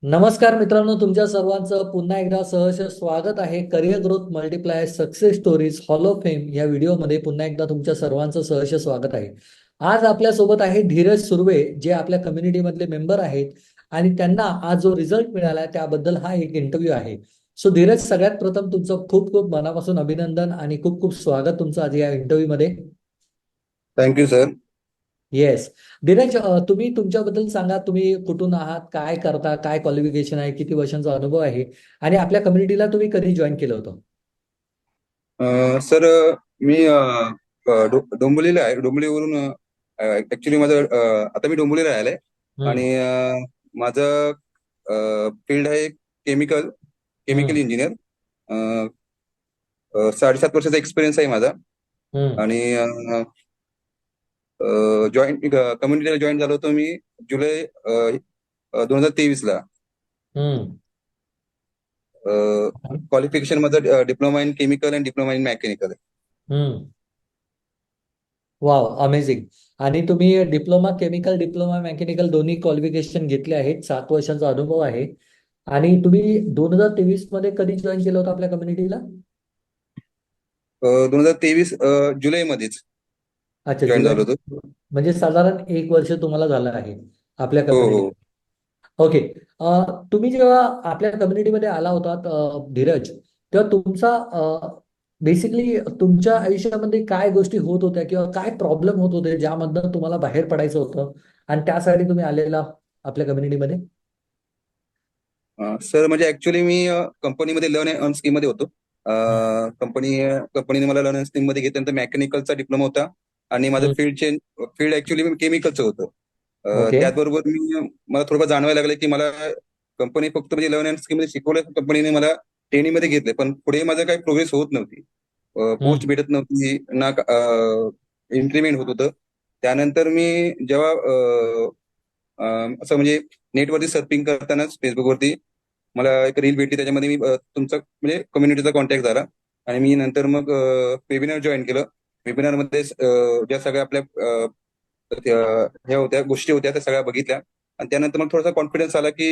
नमस्कार मित्रांनो, तुमच्या सर्वांचं पुन्हा एकदा सहर्ष स्वागत आहे. Career growth multiply success stories hall of fame या व्हिडिओमध्ये पुन्हा एकदा तुमच्या सर्वांचं सहर्ष स्वागत आहे. आज आपल्यासोबत आहे धीरज सुर्वे, जे आपल्या कम्युनिटीमधले मेंबर आहेत आणि त्यांना आज जो रिझल्ट मिळाला त्याबद्दल हा एक इंटरव्ह्यू आहे. सो धीरज, सगळ्यात प्रथम तुमचं खूप खूप मनापासून अभिनंदन आणि खूप खूप स्वागत तुमचं आज या इंटरव्ह्यू मध्ये. Thank you sir. येस. धीरज, तुम्ही तुमच्याबद्दल सांगा. तुम्ही कुठून आहात, काय करता, काय क्वालिफिकेशन आहे, किती वर्षांचा अनुभव आहे आणि आपल्या कम्युनिटीला तुम्ही कधी जॉईन केलं होतं? सर, मी डोंबिवलीला आहे. डोंबिवलीवरून ऍक्च्युली माझं आता मी डोंबिवलीला राहिलाय. हम्म. आणि माझं फील्ड आहे केमिकल केमिकल हम्म. इंजिनियर. 7.5 वर्षाचा एक्सपिरियन्स आहे माझा. हम्म. आणि जॉईन कम्युनिटीला जॉईन झालो होतो मी जुलै 2023 ला. हम्म. क्वालिफिकेशन माझं diploma in chemical and diploma in mechanical आहे. हम्म. Wow, amazing. आणि तुम्ही डिप्लोमा केमिकल, डिप्लोमा मेकॅनिकल दोन्ही क्वालिफिकेशन घेतले आहेत. 7 वर्षांचा अनुभव आहे. आणि तुम्ही 2023 मध्ये कधी जॉईन केलं होतं आपल्या कम्युनिटीला? 2023 जुलैमध्येच अच्छा, जॉईन जुलै. झालो होतो. म्हणजे साधारण 1 वर्ष तुम्हाला झालं आहे आपल्या हो, कम्युनिटी. हो. ओके. तुम्ही जेव्हा आपल्या कम्युनिटीमध्ये आला होतात, धीरज, तेव्हा तुमचा बेसिकली तुमच्या आयुष्यामध्ये काय गोष्टी होत होत्या किंवा काय प्रॉब्लेम होत होते ज्यामधनं तुम्हाला बाहेर पडायचं होतं आणि त्यासाठी तुम्ही आलेला आपल्या कम्युनिटीमध्ये? सर, म्हणजे ऍक्च्युली मी कंपनीमध्ये लर्न अँड अर्न स्कीम मध्ये होतो. कंपनीने मला लर्न अँड स्कीम मध्ये घेतल्यानंतर मेकॅनिकलचा डिप्लोमा होता. आणि माझं फील्ड ऍक्च्युली मी केमिकलचं होतं. ओके. त्याचबरोबर मला थोडंफार जाणवायला लागलं की मला कंपनी फक्त म्हणजे लर्न अँड स्कीम मध्ये शिकवलं, कंपनीने मला ट्रेनिंग मध्ये घेतले, पण पुढे माझं काही प्रोग्रेस होत नव्हती. पोस्ट हम्म. भेटत नव्हती ना. इन्क्रीमेंट होत होतं. त्यानंतर मी जेव्हा असं म्हणजे नेटवरती सर्फिंग करतानाच फेसबुकवरती मला एक रील भेटली. त्याच्यामध्ये मी तुमचा म्हणजे कम्युनिटीचा कॉन्टॅक्ट झाला. आणि मी नंतर मग वेबिनार जॉईन केलं. वेबिनारमध्ये ज्या सगळ्या आपल्या ह्या होत्या गोष्टी होत्या त्या सगळ्या बघितल्या. आणि त्यानंतर मग थोडासा कॉन्फिडन्स आला की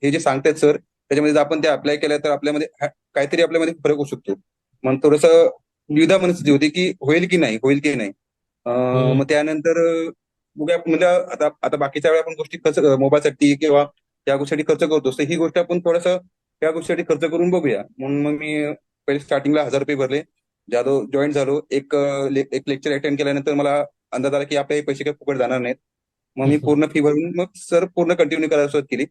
हे जे सांगतायत सर, त्याच्यामध्ये जर आपण ते अप्लाय केलं तर आपल्यामध्ये काहीतरी आपल्यामध्ये फरक होऊ शकतो. मग थोडंसं द्विधा मनस्थिती होती की होईल की नाही, होईल की नाही. हम्म. मग त्यानंतर बघूया म्हणजे आता आता बाकीच्या वेळा आपण गोष्टी खर्च मोबाईलसाठी किंवा त्या गोष्टीसाठी खर्च करतो, तर ही गोष्ट आपण थोडंसं त्या गोष्टीसाठी खर्च करून बघूया. म्हणून मग मी पहिले स्टार्टिंगला 1,000 रुपये भरले. ज्यादो जॉईन झालो. एक लेक्चर अटेंड केल्यानंतर मला अंदाज आला की आपले हे पैसे काही फुकट जाणार नाहीत. मग मी पूर्ण फी भरून मग सर पूर्ण कंटिन्यू करायला सुरुवात केली.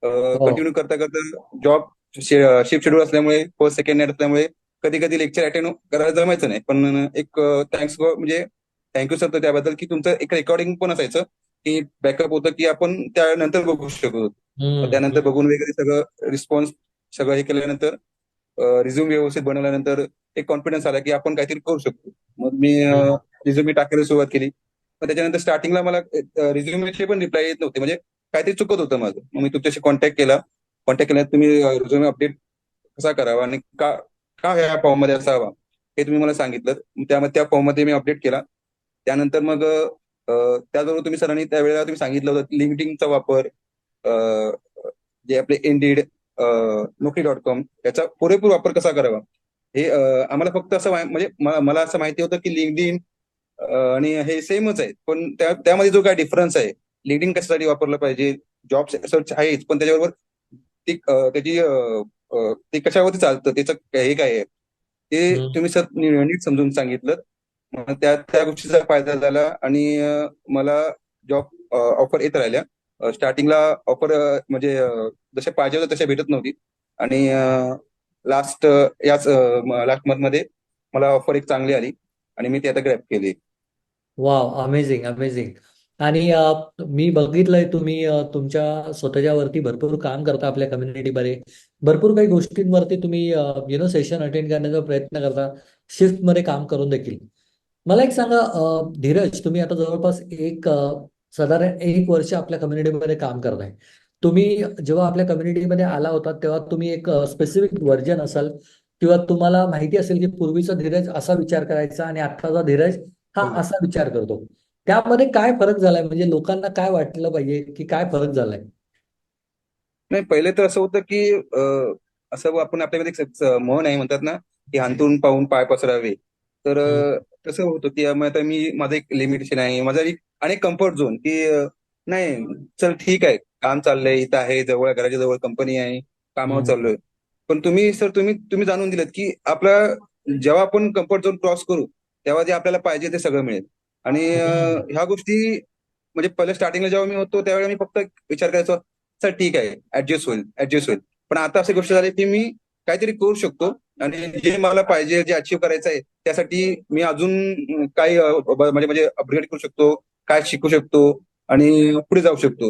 हो. कंटिन्यू करता करता जॉब शिफ्ट शेड्यूल असल्यामुळे, फर्स्ट सेकंड नाईट असल्यामुळे कधी कधी लेक्चर अटेंड करायला जमायचं नाही. पण एक थँक्स म्हणजे थँक्यू सर त्याबद्दल की तुमचं एक रेकॉर्डिंग पण असायचं की बॅकअप होतं की आपण त्यानंतर बघू शकतो. मग हम्म. त्यानंतर हम्म. बघून वगैरे सगळं रिस्पॉन्स सगळं हे केल्यानंतर रिझ्यूम व्यवस्थित बनवल्यानंतर एक कॉन्फिडन्स आला की आपण काहीतरी करू शकतो. मग मी हम्म. रिझ्यूम टाकायला सुरुवात केली. पण त्याच्यानंतर स्टार्टिंगला मला रिझ्यूमचे पण रिप्लाय येत नव्हते, म्हणजे काहीतरी चुकत होतं माझं. मग मी तुमच्याशी कॉन्टॅक्ट केला. कॉन्टॅक्ट केल्यानंतर तुम्ही रिझ्यूम अपडेट कसा करावा आणि का का ह्या फॉर्म मध्ये असावा हे तुम्ही मला सांगितलं. त्यामध्ये त्या फॉर्म मध्ये मी अपडेट केला. त्यानंतर मग त्याचबरोबर तुम्ही सरांनी त्यावेळेला तुम्ही सांगितलं होतं लिंक्डइनचा वापर, जे आपले इंडीड, नोकरी.com याचा पुरेपूर वापर कसा करावा हे आम्हाला फक्त असं म्हणजे मला असं माहिती होतं की लिंक्डइन आणि हे सेमच आहे, पण त्यामध्ये जो काय डिफरन्स आहे, लिंक्डइन कशासाठी वापरलं पाहिजे, जॉब सर्च आहेच, पण त्याच्याबरोबर त्याची ते कशावरती चालतं, त्याचं हे काय आहे ते हम्म. तुम्ही सर नीट समजून सांगितलं. मग त्या त्या गोष्टीचा फायदा झाला आणि मला जॉब ऑफर येत राहिल्या. स्टार्टिंगला ऑफर म्हणजे जशा पाहिजे होत्या तशा भेटत नव्हती. आणि लास्ट याच लास्ट मंथ मध्ये मला ऑफर एक चांगली आली आणि मी ती आता ग्रॅब केली. Wow, amazing amazing. आणि मी बघितलंय तुम्ही तुमच्या स्वतःच्या वरती भरपूर काम करता आपल्या कम्युनिटीमध्ये. भरपूर काही गोष्टींवरती तुम्ही सेशन अटेंड करण्याचा प्रयत्न करता, शिफ्ट मध्ये काम करून देखील. मला एक सांगा, धीरज, तुम्ही आता जवळपास साधारण 1 वर्ष आपल्या कम्युनिटीमध्ये काम करताय. तुम्ही जेव्हा आपल्या कम्युनिटीमध्ये आला होता तेव्हा तुम्ही एक स्पेसिफिक व्हर्जन असाल किंवा तुम्हाला माहिती असेल की पूर्वीचा धीरज असा विचार करायचा आणि आत्ताचा धीरज हा असा विचार करतो. त्यामध्ये काय फरक झालाय, म्हणजे लोकांना काय वाटलं पाहिजे की काय फरक झालाय? नाही, पहिले तर असं होतं की असं आपण आपल्याकडे एक म्हण आहे म्हणतात ना, की अंथरूण पाहून पाय पसरावे. तर हम्म, तसं होतं की मग आता माझं एक लिमिटेशन आहे, माझा एक आणि कम्फर्ट झोन की नाही, चल ठीक आहे, काम चाललंय, इथं आहे जवळ, घराच्या जवळ कंपनी आहे, कामावर हम्म, चाललोय. पण तुम्ही सर, तुम्ही जाणून दिलं की जेव्हा आपण कम्फर्ट झोन क्रॉस करू, तेव्हा जे आपल्याला पाहिजे ते सगळं मिळेल. आणि हम्म, ह्या गोष्टी म्हणजे पहिल्या स्टार्टिंगला जेव्हा मी होतो त्यावेळेला मी फक्त विचार करायचो, सर ठीक आहे, ऍडजस्ट होईल, ऍडजस्ट होईल. पण आता अशी गोष्ट झाली की मी काहीतरी करू शकतो, आणि जे मला पाहिजे, जे अचीव्ह करायचं आहे, त्यासाठी मी अजून काही म्हणजे म्हणजे अपग्रेड करू शकतो, काय शिकू शकतो, आणि पुढे जाऊ शकतो.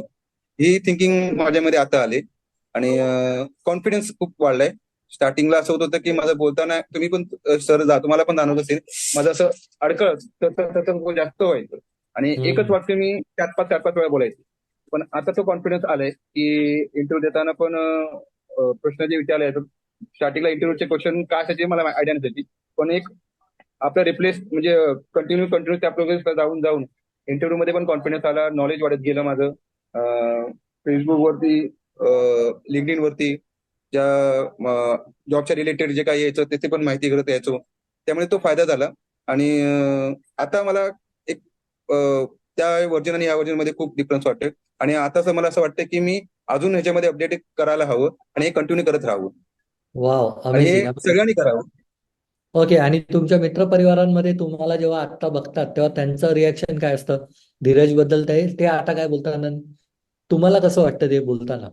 ही थिंकिंग माझ्यामध्ये आता आली. आणि कॉन्फिडन्स खूप वाढलाय. स्टार्टिंगला असं होत होतं की माझं बोलताना तुम्ही पण सर, तुम्हाला पण जाणवत असेल, माझं असं अडकळत जास्त व्हायचं, आणि एकच हम्म. वाक्य मी चार पाच वेळा बोलायचं. पण आता तो कॉन्फिडन्स आलाय की इंटरव्ह्यू देताना पण प्रश्न जे विचारले जातात, स्टार्टिंगला इंटरव्ह्यूचे क्वेश्चन काय असायचे मला आयडिया नसायची. पण एक आपला रिप्लेस म्हणजे कंटिन्यू कंटिन्यू त्या प्रोग्रेस जाऊन जाऊन इंटरव्ह्यू मध्ये पण कॉन्फिडन्स आला, नॉलेज वाढत गेलं माझं. फेसबुक वरती, लिंक्डइन वरती, ज्या जॉबच्या रिलेटेड जे काही यायचं त्याची पण माहिती करत यायचो. त्यामुळे तो फायदा झाला. आणि आता मला एक त्या व्हर्जन आणि या व्हर्जन मध्ये खूप डिफरन्स वाटतोय. आणि आता मला असं वाटतं की मी अजून ह्याच्यामध्ये अपडेट करायला हवं, आणि हे कंटिन्यू करत राहावं, वाव, आणि हे अमेझिंग अमेझिंग. सगळ्यांनी करावं. ओके, आणि तुमच्या मित्रपरिवारांमध्ये तुम्हाला जेव्हा आत्ता बघतात तेव्हा त्यांचं रिॲक्शन काय असतं धीरज बद्दल? ते आता काय बोलतात आणि तुम्हाला कसं वाटतं ते बोलताना?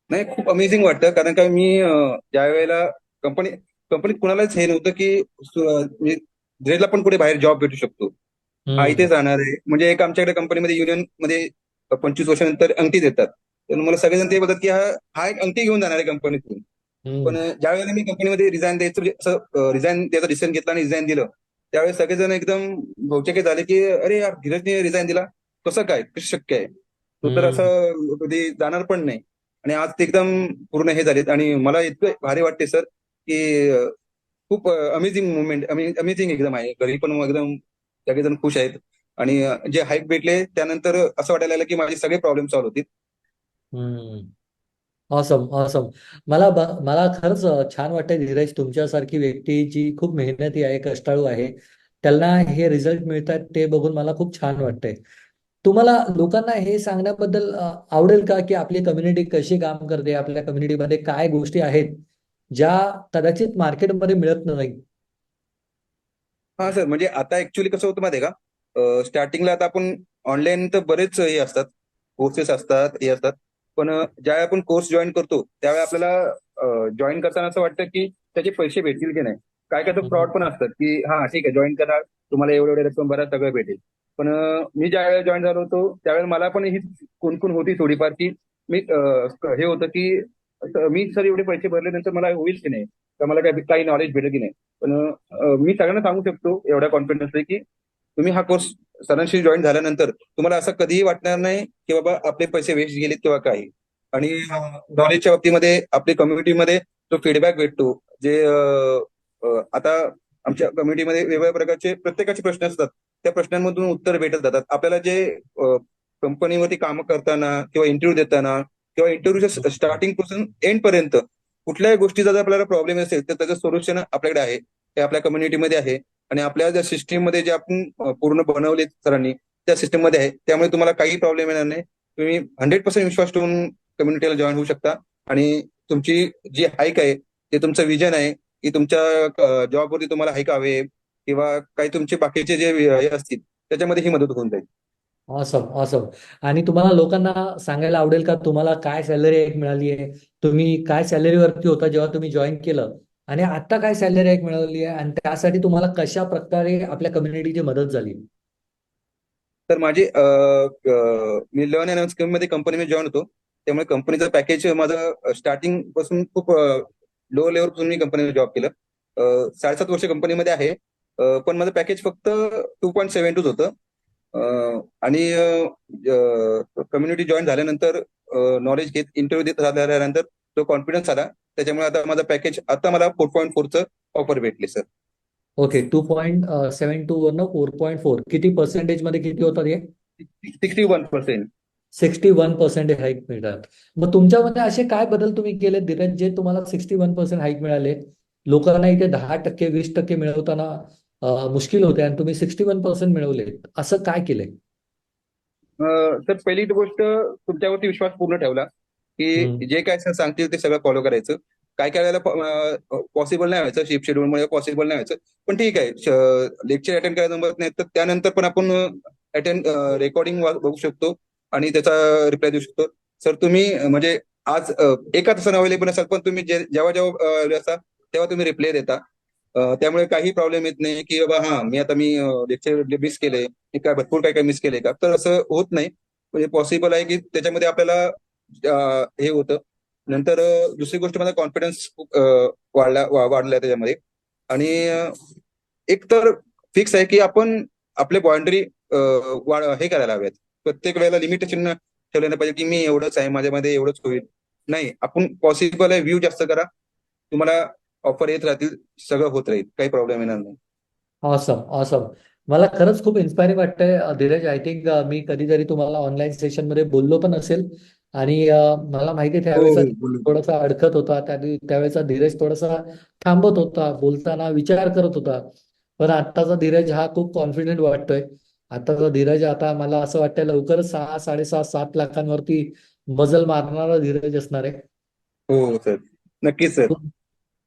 नाही, खूप अमेझिंग वाटतं, कारण का मी ज्या वेळेला कंपनी कंपनीत कुणालाच हे नव्हतं की मी धीरजला पण कुठे बाहेर जॉब भेटू शकतो, हा इथे हम्म, जाणार आहे. म्हणजे एक आमच्याकडे कंपनीमध्ये युनियन मध्ये 25 वर्षानंतर अंगठी देतात. तर मला सगळेजण ते बोलतात की हा हा एक अंगठी घेऊन जाणार आहे कंपनीतून. पण हम्म, ज्या वेळेला मी कंपनीमध्ये रिझाईन द्यायचं, म्हणजे असं रिझाईन द्यायचा डिसिजन घेतला आणि रिझाईन दिलं, त्यावेळेस सगळेजण एकदम भौचके झाले की अरे यार, धीरजने रिझाईन दिला, कसं काय, कसं शक्य आहे, तो तर हम्म, असं कधी जाणार पण नाही. आणि आज ते एकदम पूर्ण हे झालेत, आणि मला इतकं भारी वाटते सर की खूप अमेझिंग मुवमेंट, अमेझिंग एकदम आहे. घरी पण एकदम सगळेजण खुश आहेत. आणि जे हाईक भेटले त्यानंतर असं वाटायला लागलं की माझे सगळे प्रॉब्लेम सॉल्व्ह होतील. हम्म. Awesome awesome. मला खरंच छान वाटतंय धीरज, तुमच्यासारखी व्यक्ती जी खूप मेहनती आहे, कष्टाळू आहे, त्यांना हे रिझल्ट मिळतात ते बघून मला खूप छान वाटतंय. तुम्हाला लोकांना हे सांगण्याबद्दल आवडेल का की आपली कम्युनिटी कशी काम करते, आपल्या कम्युनिटीमध्ये काय गोष्टी आहेत ज्या कदाचित मार्केटमध्ये मिळत नाही? हा सर, म्हणजे आता ऍक्च्युली कसं होतं माहिती आहे का, स्टार्टिंगला आता आपण ऑनलाईन तर बरेच हे असतात, कोर्सेस असतात, हे असतात. पण ज्यावेळी आपण कोर्स जॉईन करतो त्यावेळी आपल्याला जॉईन करताना असं वाटतं की त्याचे पैसे भेटतील की नाही. काय काय फ्रॉड हम्म, पण असतात की हा ठीक आहे, जॉईन करा, तुम्हाला एवढे एवढे रक्कम भरा, सगळं भेटेल. पण मी ज्या वेळेला जॉईन झालो होतो त्यावेळेला मला पण ही कुणकुण होती थोडीफार की मी हे होतं की मी सर एवढे पैसे भरले, नंतर मला होईल की नाही, तर मला काही नॉलेज भेटेल की नाही. पण मी सगळ्यांना सांगू शकतो एवढ्या कॉन्फिडन्सने की तुम्ही हा कोर्स सरांशी जॉईन झाल्यानंतर तुम्हाला असं कधीही वाटणार नाही की बाबा आपले पैसे वेस्ट गेलेत किंवा काही. आणि नॉलेजच्या बाबतीमध्ये आपली कम्युनिटीमध्ये जो फीडबॅक भेटतो, जे आता आमच्या कम्युनिटीमध्ये वेगवेगळ्या प्रकारचे प्रत्येकाचे प्रश्न असतात, त्या प्रश्नांमधून उत्तर भेटत जातात आपल्याला. जे कंपनीवरती काम करताना किंवा इंटरव्ह्यू देताना किंवा इंटरव्ह्यूच्या स्टार्टिंग पासून एंड पर्यंत कुठल्याही गोष्टीचा जर आपल्याला प्रॉब्लेम असेल तर त्याचं सोल्युशन आपल्याकडे आहे, ते आपल्या कम्युनिटीमध्ये आहे. आणि आपल्या ज्या सिस्टीम मध्ये जे आपण पूर्ण बनवले सरांनी, त्या सिस्टीम मध्ये आहे. त्यामुळे तुम्हाला काही प्रॉब्लेम येणार नाही. तुम्ही 100% विश्वास ठेवून कम्युनिटीला जॉईन होऊ शकता. आणि तुमची जी हाईक आहे, ते तुमचं विजन आहे की तुमच्या जॉबवरती तुम्हाला हाईक हवे, किंवा काही तुमचे बाकीचे जे हे असतील त्याच्यामध्ये ही मदत होऊन जाईल. Awesome awesome. आणि तुम्हाला लोकांना सांगायला आवडेल का तुम्हाला काय सॅलरी एक मिळाली आहे, तुम्ही काय सॅलरीवरती होता जेव्हा तुम्ही जॉईन केलं, आणि आता काय सॅलरी एक मिळाली आहे, आणि त्यासाठी तुम्हाला कशा प्रकारे आपल्या कम्युनिटीची मदत झाली? तर मी लर्न अँड स्किल मध्ये कंपनीमध्ये जॉईन होतो. त्यामुळे कंपनीचं पॅकेज माझं स्टार्टिंग पासून खूप लो लेवल पासून मी कंपनीमध्ये जॉब केलं. 7.5 वर्ष कंपनीमध्ये आहे. पण माझं पॅकेज फक्त 2.72 होतं. आणि कम्युनिटी जॉईन झाल्यानंतर, नॉलेज घेत इंटरव्ह्यू देत झाल्यानंतर तो कॉन्फिडन्स आला. त्याच्यामुळे आता माझं पॅकेज, आता मला 4.4चं ऑफर भेटले सर. ओके, 2.72 वरनं 4.4, किती पर्सेंटेज मध्ये किती होतात हे? 61%. 61% हाईक मिळतात. मग तुमच्यामध्ये असे काय बदल तुम्ही केले धीरज, जे तुम्हाला 61% हाईक मिळाले? लोकांना इथे 10%, 20% मिळवताना मुश्किल होते आणि तुम्ही 61% मिळवले. असं काय केलंय? तर पहिली गोष्ट, तुमच्यावरती विश्वास पूर्ण ठेवला, हम्म. की जे काय सर सांगतील ते सगळं फॉलो करायचं. काय काय वेळेला पॉसिबल नाही व्हायचं, शिफ्ट शेड्यूलमुळे पॉसिबल नाही व्हायचं. पण ठीक आहे, लेक्चर अटेंड करायला जमत नाही तर त्यानंतर पण आपण अटेंड रेकॉर्डिंग बघू शकतो आणि त्याचा रिप्लाय देऊ शकतो. सर तुम्ही म्हणजे आज एका तासाने अवेलेबल असाल, पण तुम्ही जेव्हा जेव्हा वेळ असता तेव्हा तुम्ही रिप्लाय देता. त्यामुळे काही प्रॉब्लेम येत नाही की बाबा हा मी लेक्चर मिस केले, मी काय भरपूर काय काय मिस केले का, तर असं होत नाही. म्हणजे पॉसिबल आहे की त्याच्यामध्ये आपल्याला हे होतं. नंतर दुसरी गोष्ट, माझा कॉन्फिडन्स खूप वाढलाय त्याच्यामध्ये. आणि एक तर फिक्स आहे की आपण आपले बाउंड्री हे करायला हव्यात. प्रत्येक वेळेला लिमिटेशन ठेवलं नाही पाहिजे की मी एवढंच आहे, माझ्यामध्ये एवढंच होईल. नाही, आपण पॉसिबल आहे व्ह्यू जास्त करा, तुम्हाला ऑफर येत राहतील, सगळं होत राहील, काही प्रॉब्लेम येणार नाही. Awesome, awesome. मला खरंच खूप इन्स्पायरिंग वाटतंय धीरज. आय थिंक मी कधीतरी तुम्हाला ऑनलाईन सेशनमध्ये बोललो पण असेल. आणि मला माहिती आहे हो त्यावेळेचा हो बोलू. थोडासा अडकत होता, त्यावेळेचा धीरज थोडासा थांबत होता, बोलताना विचार करत होता. पण आत्ताचा धीरज हा खूप कॉन्फिडेंट वाटतोय. आत्ताचा धीरज आता मला असं वाटतंय लवकरच 6, 6.5, 7 लाखांवरती मजल मारणारा धीरज असणार आहे. हो सर, नक्कीच सर.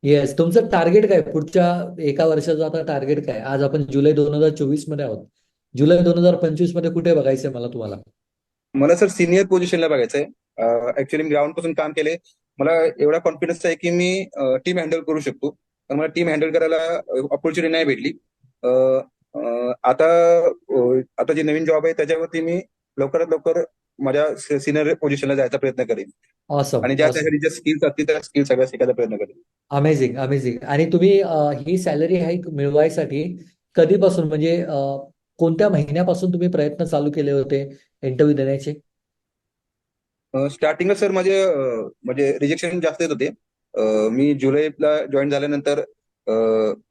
येस, तुमचं टार्गेट काय पुढच्या एका वर्षाचं? आता टार्गेट काय? आज आपण जुलै 2024 मध्ये आहोत. जुलै 2025 मध्ये कुठे बघायचंय मला तुम्हाला? मला सर सिनियर पोझिशनला बघायचं आहे. ऍक्च्युली मी ग्राउंड पासून काम केले. मला एवढा कॉन्फिडन्स आहे की मी टीम हँडल करू शकतो. पण मला टीम हँडल करायला ऑपॉर्च्युनिटी नाही भेटली. अ, अ, आता आता जे नवीन जॉब आहे त्याच्यावरती मी लवकरात लवकर माझ्या सिनियर पोझिशनला जायचा प्रयत्न करेन. ऑसम, आणि ज्या ऑसम. त्यासाठी ज्या स्किल्स असतील त्या स्किल्स सगळ्या शिकायचा प्रयत्न करेन. Amazing, amazing. आणि तुम्ही ही सॅलरी हाईक मिळवायसाठी कधीपासून, म्हणजे कोणत्या महिन्यापासून तुम्ही प्रयत्न चालू केले होते इंटरव्ह्यू देण्याचे? स्टार्टिंगला सर माझे म्हणजे रिजेक्शन जास्त येत होते. मी जुलैला जॉईन झाल्यानंतर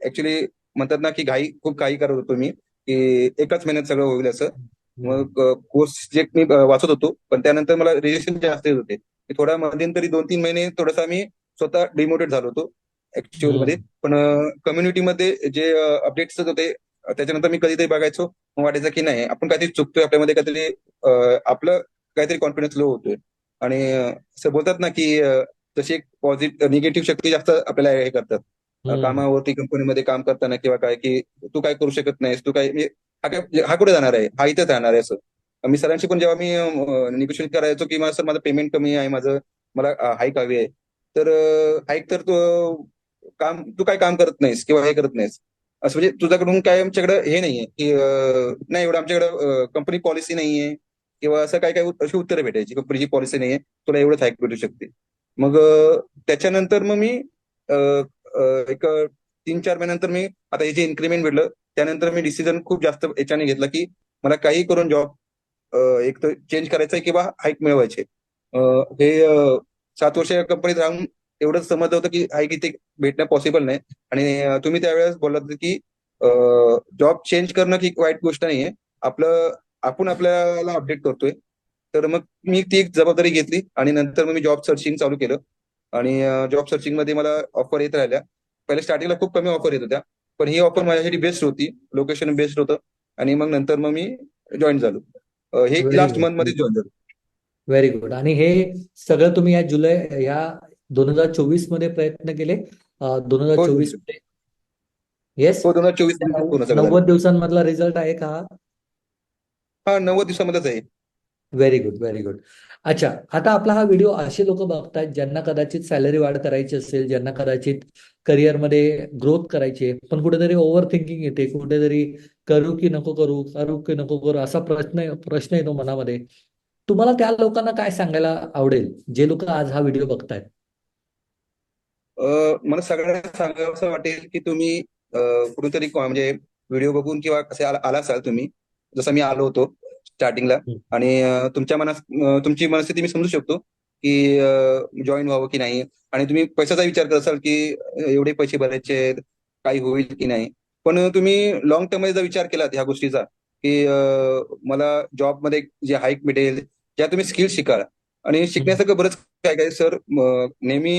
ऍक्च्युली म्हणतात ना की खूप घाई करत होतो मी, की एकाच महिन्यात सगळं होईल असं. हम्म. मग कोर्स जे मी वाचत होतो, पण त्यानंतर मला रिजेक्शन जास्त येत होते. मी थोडा मध्यंतरी 2-3 महिने थोडासा मी स्वतः डिमोटेड झालो होतो ऍक्च्युअल मध्ये. हम्म. पण कम्युनिटीमध्ये जे अपडेट्स होते, त्याच्यानंतर मी कधीतरी बघायचो, मग वाटायचं की नाही आपण काहीतरी चुकतोय, आपल्यामध्ये काहीतरी आपलं काहीतरी कॉन्फिडन्स लो होतोय. आणि असं बोलतात ना की तशी एक पॉझिटिव्ह निगेटिव्ह शक्ती जास्त आपल्याला हे करतात. हम्म. कामावरती कंपनीमध्ये काम करताना किंवा काय, की तू काय करू शकत नाहीस, तू काय हा कुठे जाणार आहे, हा इथेच राहणार आहे असं. मी सरांशी पण जेव्हा मी निगोशिएट करायचो की सर माझं पेमेंट कमी आहे, मला हाईक हवी आहे. तर हाईक तर तू काय काम करत नाहीस किंवा हे करत नाहीस, असं म्हणजे तुझ्याकडून काय आमच्याकडे हे नाहीये की नाही एवढं आमच्याकडे कंपनी पॉलिसी नाहीये किंवा असं काय काय अशी उत्तरं भेटायची, कंपनीची पॉलिसी नाहीये, तुला एवढंच हाईक भेटू शकते. मग त्याच्यानंतर मग मी अ, अ, एक 3-4 महिन्यानंतर मी आता हे जे इन्क्रीमेंट भेटलं, त्यानंतर मी डिसिजन खूप जास्त याच्याने घेतला की मला काही करून जॉब एक तर चेंज करायचा आहे किंवा हाईक मिळवायचे. हे 7 वर्ष या कंपनीत राहून एवढंच समजलं होतं की हाईक इथे भेटणं पॉसिबल नाही. आणि तुम्ही त्यावेळेस बोललात की जॉब चेंज करणं ही वाईट गोष्ट नाहीये. आपण आपल्याला अपडेट करतोय. तर मग मी ती एक जबाबदारी घेतली आणि नंतर मग मी जॉब सर्चिंग चालू केलं. आणि जॉब सर्चिंग मध्ये मला ऑफर येत राहिल्या. पहिले स्टार्टिंगला खूप कमी ऑफर येत होत्या, पण ही ऑफर माझ्यासाठी बेस्ट होती, लोकेशन बेस्ट होतं. आणि मग नंतर मग मी जॉईन झालो. हे व्हेरी लास्ट मंथ मध्ये गुड, जॉईन झालो. Very good. आणि हे सगळं तुम्ही या 2024 मध्ये प्रयत्न केले? हो 2024 सर. मध्ये? येस. हो, 2024 मध्ये पूर्ण सगळं झालं. 90 दिवसांमधला रिझल्ट आहे का? हा, 90 दिवसामध्येच आहे. Very good, very good. अच्छा, आता आपला हा व्हिडिओ असे लोक बघतायत ज्यांना कदाचित सॅलरी वाढ करायची असेल, ज्यांना कदाचित करिअरमध्ये ग्रोथ करायची आहे, पण कुठेतरी ओव्हर थिंकिंग येते, कुठेतरी करू की नको करू, करू की नको करू, असा प्रश्न येतो मनामध्ये. तुम्हाला त्या लोकांना काय सांगायला आवडेल, जे लोक आज हा व्हिडिओ बघतायत? मला सगळ्यांना सांगावं असं वाटेल की तुम्ही कुठेतरी म्हणजे व्हिडिओ बघून किंवा कसे आला असाल तुम्ही, जसं मी आलो होतो स्टार्टिंगला. हं. आणि तुमची मनस्थिती मी समजू शकतो की जॉईन व्हावं की नाही. आणि तुम्ही पैशाचा विचार करत असाल की एवढे पैसे भरायचे आहेत, काही होईल की नाही. पण तुम्ही लॉंग टर्म मध्ये जर विचार केलात ह्या गोष्टीचा की मला जॉबमध्ये जे हाईक मिळेल ज्या तुम्ही स्किल शिकाल. आणि शिकण्यासारखं बरंच काय काय सर नेहमी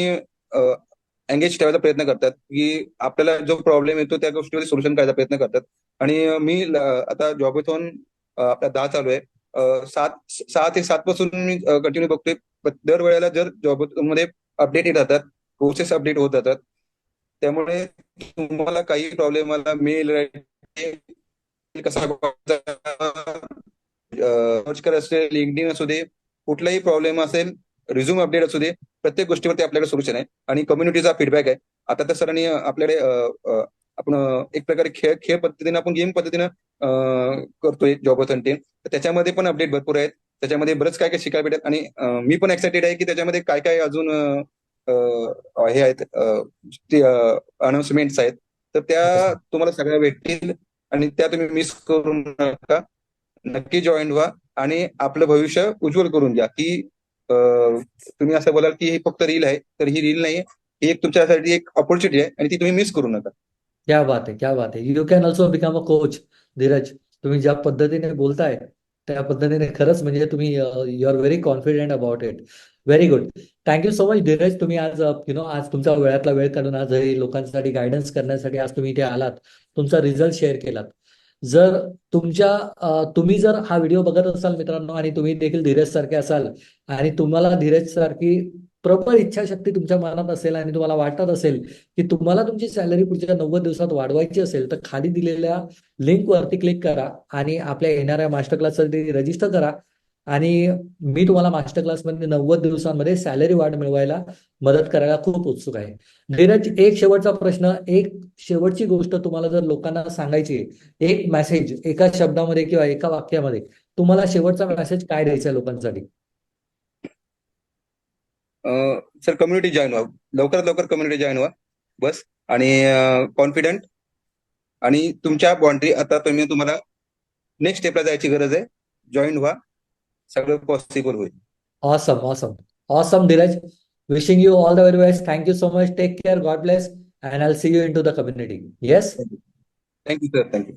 एंगेज ठेवायचा प्रयत्न करतात, की आपल्याला जो प्रॉब्लेम येतो त्या गोष्टीवर सोल्युशन करायचा प्रयत्न करतात. आणि आता जॉबथॉन आपला 10 चालू आहे. 6 ते 7 पासून मी कंटिन्यू बघतोय. दरवेळेला जर जॉब मध्ये अपडेट येत राहतात, कोर्सेस अपडेट होत जातात. त्यामुळे तुम्हाला काही प्रॉब्लेम आला, मेल कसा सर्च करत असेल, लिंक्डइन असू दे, कुठलाही प्रॉब्लेम असेल, रिझ्यूम अपडेट असू दे, प्रत्येक गोष्टीवरती आपल्याकडे सोल्युशन आहे. आणि कम्युनिटीचा फीडबॅक आहे. आता तर सरांनी आपल्याकडे आपण एक प्रकारे खेळ खेळ पद्धतीने आपण गेम पद्धतीनं करतोय जॉब टीम. तर त्याच्यामध्ये पण अपडेट भरपूर आहेत. त्याच्यामध्ये बरंच काय काय शिकायला भेटत. आणि मी पण एक्साइटेड आहे की त्याच्यामध्ये काय काय अजून हे आहेत, अनाउन्समेंट्स आहेत. तर त्या Awesome. तुम्हाला सगळ्या भेटतील. आणि त्या तुम्ही मिस करू नका. नक्की जॉईन व्हा आणि आपलं भविष्य उज्ज्वल करून द्या. की तुम्ही असं बोलाल की ही फक्त रील आहे, तर ही रील नाही. ही एक तुमच्यासाठी एक ऑपॉर्च्युनिटी आहे आणि ती तुम्ही मिस करू नका. क्या बात आहे, क्या बात आहे. You can also become a coach. Dheeraj, तुम्ही ज्या पद्धतीने बोलताय त्या पद्धतीने खरंच म्हणजे तुम्ही you are very confident about it. Very good. Thank you so much Dheeraj. तुम्ही आज आज तुमचा वेळातला वेळ काढून आज हे लोकांसाठी गायडन्स करण्यासाठी आज तुम्ही इथे आलात. तुमचा रिझल्ट शेअर केलात. जर तुम्ही जर हा व्हिडिओ बघत असाल मित्रांनो आणि तुम्ही देखील धीरज सारखे असाल आणि तुम्हाला धीरज सारखी प्रबळ इच्छाशक्ती तुमच्या मनात असेल आणि तुम्हाला वाटत असेल की तुम्हाला तुमची सॅलरी पुढच्या 90 दिवसात वाढवायची असेल तर खाली दिलेल्या लिंक वरती क्लिक करा आणि आपल्या येणाऱ्या मास्टर क्लाससाठी रजिस्टर करा. आणि मी तुम्हाला मास्टर क्लासमध्ये 90 दिवसांमध्ये सॅलरी वाढ मिळवायला मदत करायला खूप उत्सुक आहे. धीरज, एक शेवटचा प्रश्न, एक शेवटची गोष्ट तुम्हाला जर लोकांना सांगायची आहे, एक मेसेज एका शब्दामध्ये किंवा एका वाक्यामध्ये, तुम्हाला शेवटचा मेसेज काय द्यायचा आहे लोकांसाठी? सर कम्युनिटी जॉईन व्हा. लवकरात लवकर कम्युनिटी जॉईन व्हा. बस. आणि कॉन्फिडंट. आणि तुमच्या बाउंड्री आता तुम्हाला नेक्स्ट स्टेपला जायची गरज आहे. जॉईन व्हा. सगळं पॉसिबल होईल. Awesome, awesome, awesome, Dheeraj. Wishing you all the very best. Thank you so much. Take care. God bless. And I'll see you into the community. Yes. Thank you sir. Thank you.